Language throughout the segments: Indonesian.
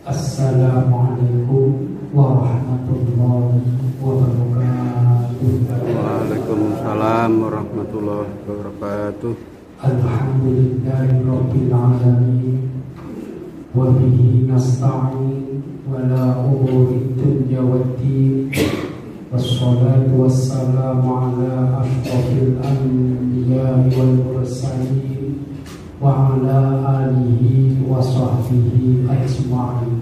Assalamualaikum warahmatullahi wabarakatuh. Waalaikumsalam warahmatullahi wabarakatuh. Alhamdulillahirabbil alamin wa bihi nasta'in wa la umuri dunya waddin. Wassalatu wassalamu ala asyrafil anbiya'i wal mursalin wa ala alihi wa sahbihi ajma'in.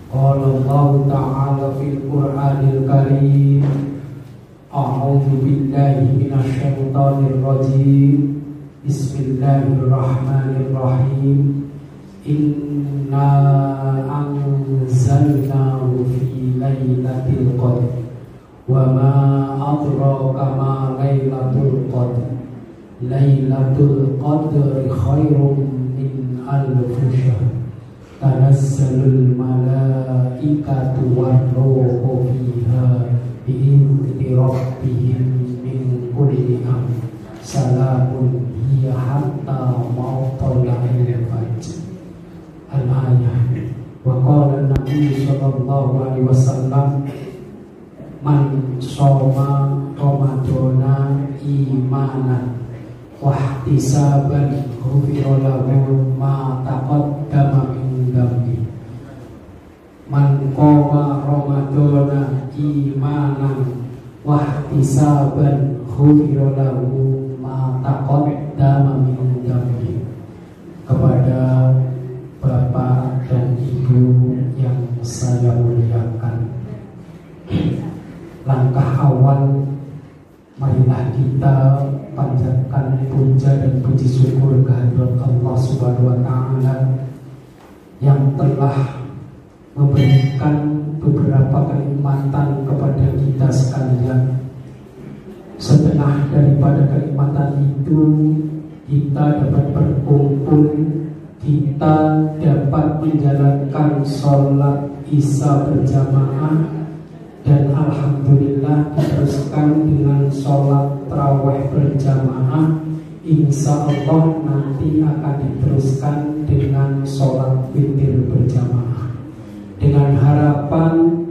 Qala Allah ta'ala fil Qur'anil Karim, a'udzu billahi minasy syaithanir rajim. Bismillahirrahmanirrahim. Inna anzalnahu fi lailatul qadr wa ma adraka ma lailatul qadr. Lailatul qadri khairum min alfi syahr. Tanazzalul malaikatu war-ruhu fiha bi'izni rabbihim min kulli amr. Salamun hiya hatta matla'il fajr. Al-ayah. Wa qala Nabi sallallahu alaihi wasallam, man shoma ramadhana imanan wahtisaban ghufira lahu ma taqaddama min dhanbi. Man qama ramadhana imanan wahtisaban ghufira lahu ma taqaddama min dhanbi. Kepada Bapak dan Ibu yang saya muliakan, langkah awal marilah kita panjatkan puja dan puji syukur kehadirat Allah Subhanahu wa taala yang telah memberikan beberapa kenikmatan kepada kita sekalian. Setengah daripada kenikmatan itu kita dapat berkumpul, kita dapat menjalankan sholat isya berjamaah, dan alhamdulillah diteruskan dengan sholat tarawih berjamaah. Insya Allah nanti akan diteruskan dengan sholat witir berjamaah, dengan harapan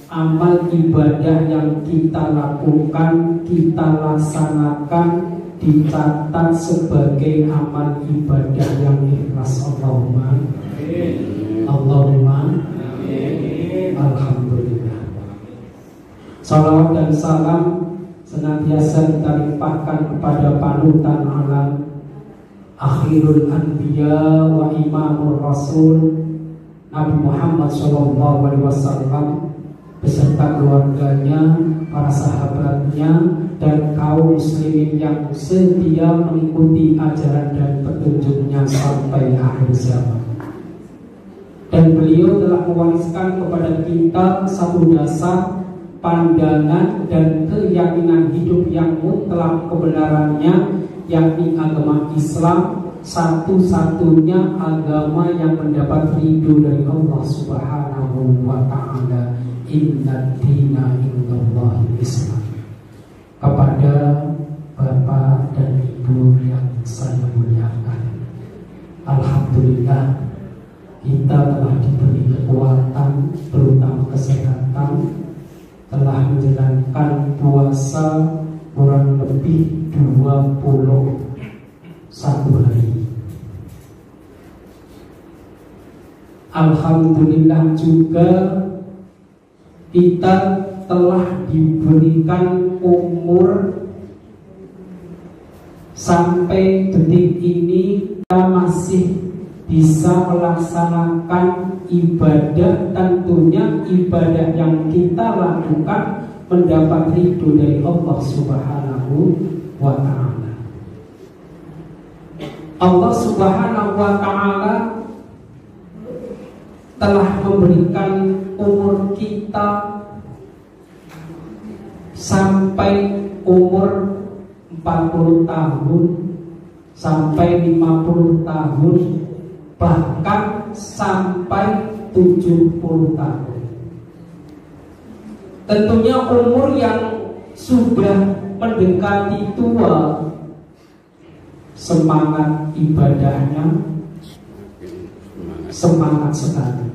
amal ibadah yang kita lakukan, kita laksanakan, dicatat sebagai amal ibadah yang ikhlas. Allahumma alhamdulillah. Salawat dan salam senantiasa kita limpahkan kepada panutan alam, akhirul anbiya wa imamur rasul, Nabi Muhammad SAW beserta keluarganya, para sahabatnya, dan kaum muslimin yang setia mengikuti ajaran dan petunjuknya sampai akhir zaman. Dan beliau telah mewariskan kepada kita satu dasar pandangan dan keyakinan hidup yang mutlak kebenarannya, yakni agama Islam, satu-satunya agama yang mendapat ridho dari Allah Subhanahu wa ta'ala. Inna dina indallahil Islam. Kepada Bapak dan Ibu yang saya muliakan, alhamdulillah kita telah diberi kekuatan, terutama kesehatan, telah menjalankan puasa kurang lebih 21 hari. Alhamdulillah juga kita telah diberikan umur sampai detik ini kita masih bisa melaksanakan ibadah. Tentunya ibadah yang kita lakukan mendapat ridho dari Allah Subhanahu wa ta'ala. Allah Subhanahu wa ta'ala telah memberikan umur kita sampai umur 40 tahun, sampai 50 tahun, bahkan sampai 70 tahun. Tentunya umur yang sudah mendekati tua, semangat ibadahnya semangat sekali.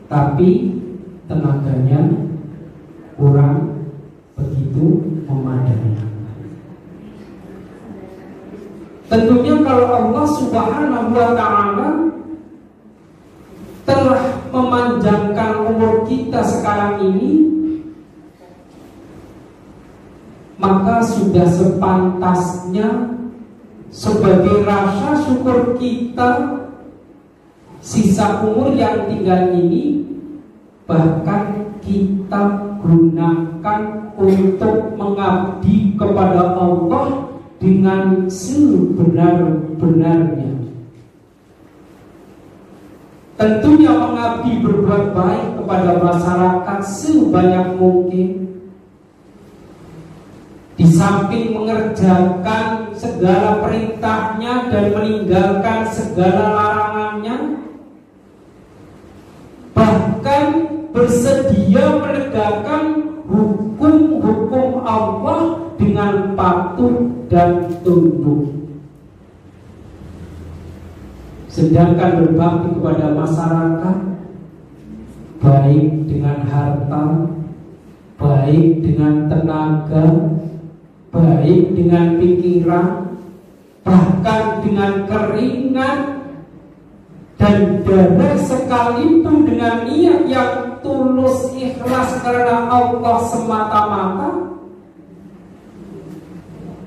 tapi tenaganya kurang begitu memadai. Tentunya kalau Allah Subhanahu wa Ta'ala telah memanjangkan umur kita sekarang ini, maka sudah sepantasnya sebagai rasa syukur kita, sisa umur yang tinggal ini bahkan kita gunakan untuk mengabdi kepada Allah dengan sebenar-benarnya. Tentunya mengabdi berbuat baik kepada masyarakat sebanyak mungkin, di samping mengerjakan segala perintahnya dan meninggalkan segala larangannya, bahkan bersedia menegakkan hukum-hukum Allah dengan patuh dan tunduk. Sedangkan berbakti kepada masyarakat, baik dengan harta, baik dengan tenaga, baik dengan pikiran, bahkan dengan keringat dan darah sekalipun, dengan niat yang tulus ikhlas karena Allah semata-mata.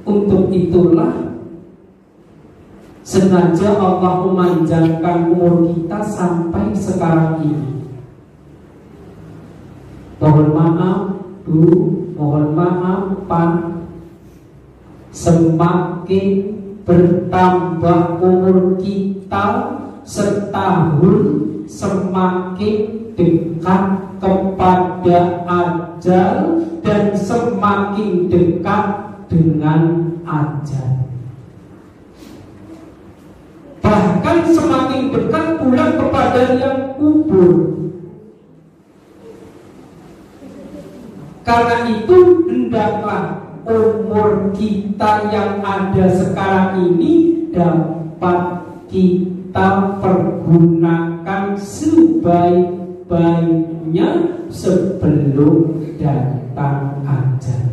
Untuk itulah sengaja Allah memanjangkan umur kita sampai sekarang ini. Mohon maaf dulu, mohon maaf Pak, semakin bertambah umur kita setahun, semakin dekat kepada ajal dan semakin dekat dengan ajal. Bahkan semakin dekat pula kepada yang kubur. Karena itu hendaklah umur kita yang ada sekarang ini dapat kita pergunakan sebaik-baiknya sebelum datang ajal.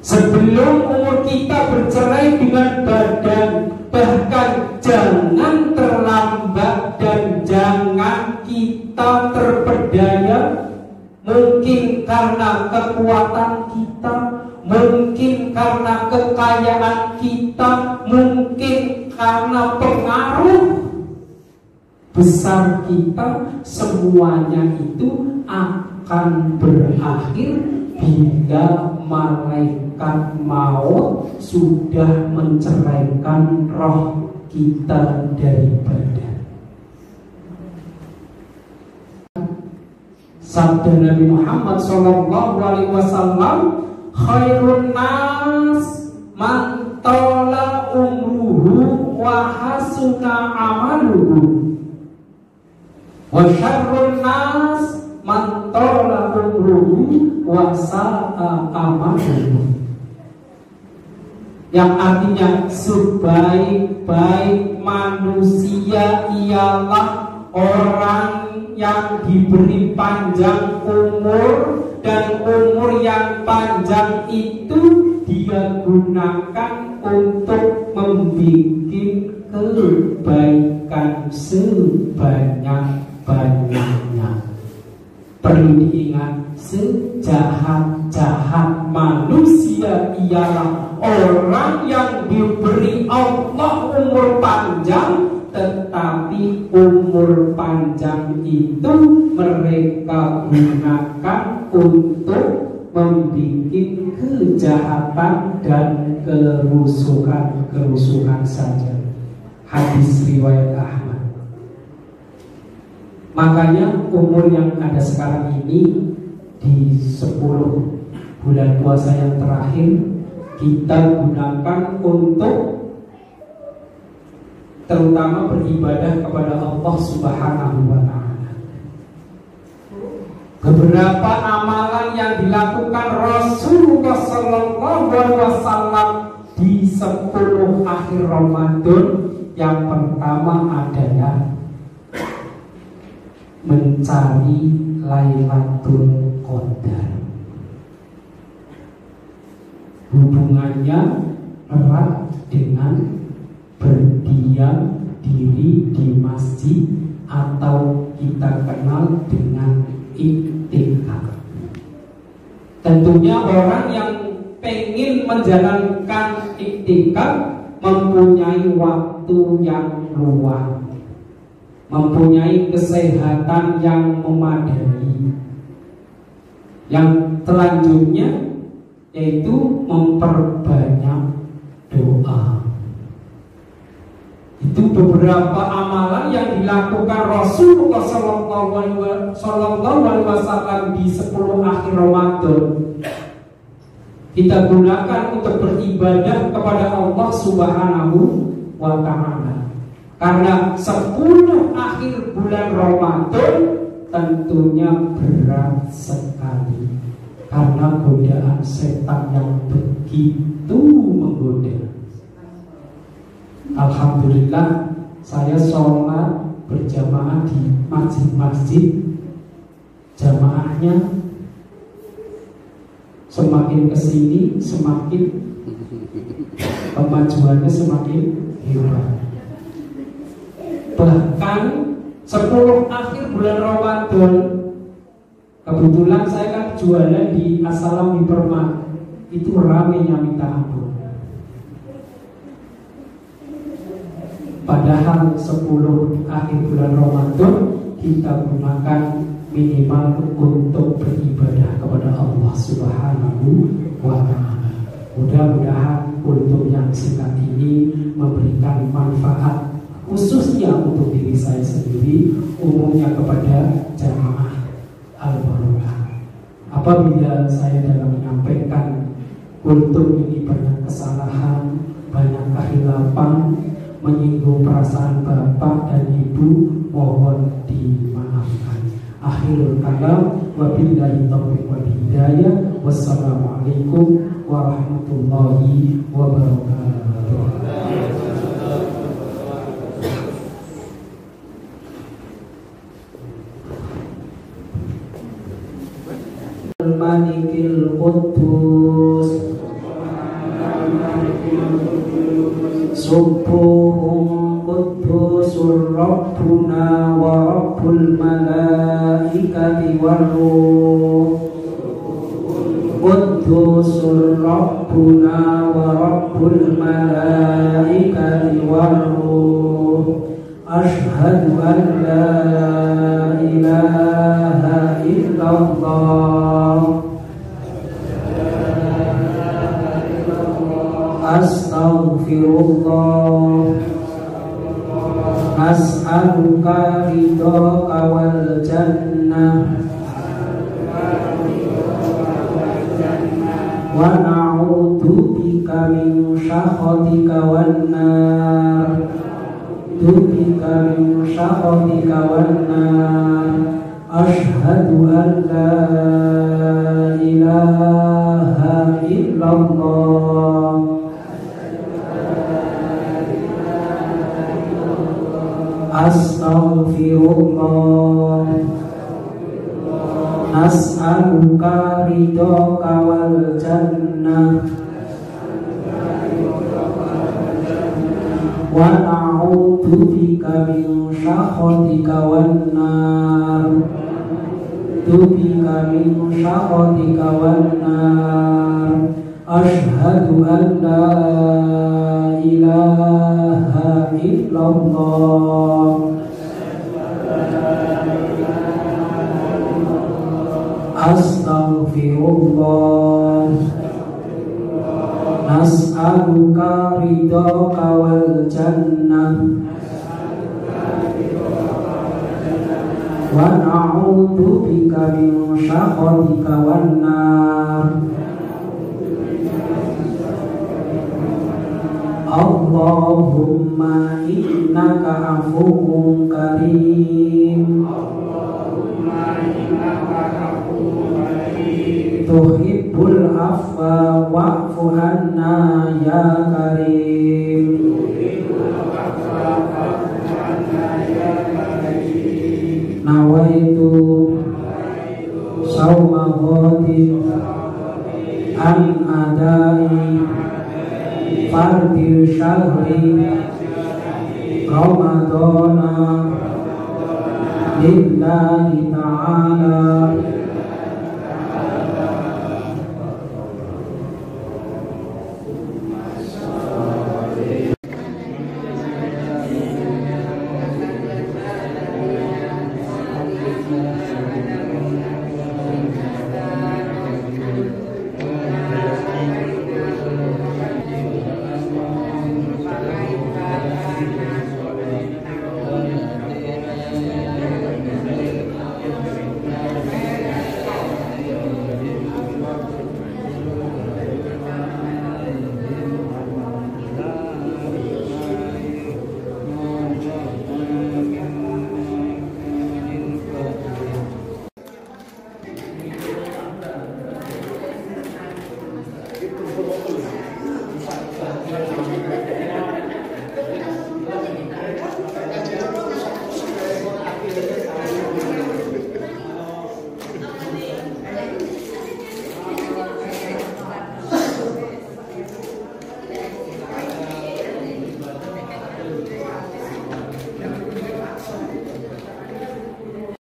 Sebelum umur kita bercerai dengan badan, bahkan jangan terlambat dan jangan kita terpedaya. Mungkin karena kekuatan kita, mungkin karena kekayaan kita, mungkin karena pengaruh besar kita, semuanya itu akan berakhir bila malaikat maut sudah menceraikan roh kita dari badan. Sabda Nabi Muhammad SAW, khairun nas man tala umruhu wa hasuna amaluhu, wa syarrun nas man tala umruhu wa sa'a amaluhu. Yang artinya sebaik-baik manusia ialah orang yang diberi panjang umur, dan umur yang panjang itu dia gunakan untuk membuat kebaikan sebanyak-banyaknya. Perlu diingat, sejahat-jahat manusia ialah orang yang diberi Allah umur panjang, tetapi umur panjang itu mereka gunakan untuk membuat kejahatan dan kerusuhan saja. Hadis riwayat Ahmad. Makanya umur yang ada sekarang ini, di 10 bulan puasa yang terakhir, kita gunakan untuk terutama beribadah kepada Allah Subhanahu wa Ta'ala. Beberapa amalan yang dilakukan Rasulullah Sallallahu Alaihi Wasallam di 10 akhir Ramadan, yang pertama adalah mencari Lailatul Qadar. Hubungannya erat dengan berdiam diri di masjid atau kita kenal dengan iktikaf. Tentunya orang yang pengen menjalankan iktikaf mempunyai waktu yang luang, mempunyai kesehatan yang memadai. Yang selanjutnya yaitu memperbanyak doa. Itu beberapa amalan yang dilakukan Rasulullah Sallallahu Alaihi Wasallam di 10 akhir Ramadan. Kita gunakan untuk beribadah kepada Allah Subhanahu wa Ta'ala. Karena 10 akhir bulan Ramadan tentunya berat sekali, karena godaan setan yang begitu menggoda. Alhamdulillah, saya sholat berjamaah di masjid-masjid, jamaahnya semakin kesini semakin kemajuannya semakin hebat. Bahkan 10 akhir bulan Ramadan, kebetulan saya kan jualan di Assalam Hypermart, itu ramenya minta ampun. Padahal 10 akhir bulan Ramadan kita gunakan minimal untuk beribadah kepada Allah Subhanahu wa Ta'ala. Mudah-mudahan kultum yang singkat ini memberikan manfaat khususnya untuk diri saya sendiri, umumnya kepada jamaah Al-Barokah. Apabila saya dalam menyampaikan kultum ini banyak kesalahan, banyak kehilapan, menyinggung perasaan bapak dan ibu, mohon dimaafkan. Akhirul kalam, wabillahi taufiq wal hidayah. Wassalamualaikum warahmatullahi wabarakatuh. Malikil Quddus Subuhun Quddusur Rabbuna wa Rabbul Malaikati Warruh. Quddusur Rabbuna wa Rabbul Malaikati Warruh. Ashhadu an la ilaha illallah. Astaghfirullah. As'aluka ridhaka wal jannah wa na'udzu bika min syakhatika wan nar. Bika min syakhatika wan nar. Ashhadu an la ilaha illallah. Astaghfirullah. Nas'aluka ridhaka wal jannah wa na'udzu bika min syakhatika wan nar. Bika min syakhatika wan nar. Ashhadu an la ilaha illallah. Astaghfirullah. Nas'aluka ridhaka wal jannah wa na'udzu bika min syakhatika wan nar. Allahumma innaka afuwwun karim. Tuhibbul afwa wa'fu anna ya karim. Nawaitu an adai fardil syahri Ramadana lillahi ta'ala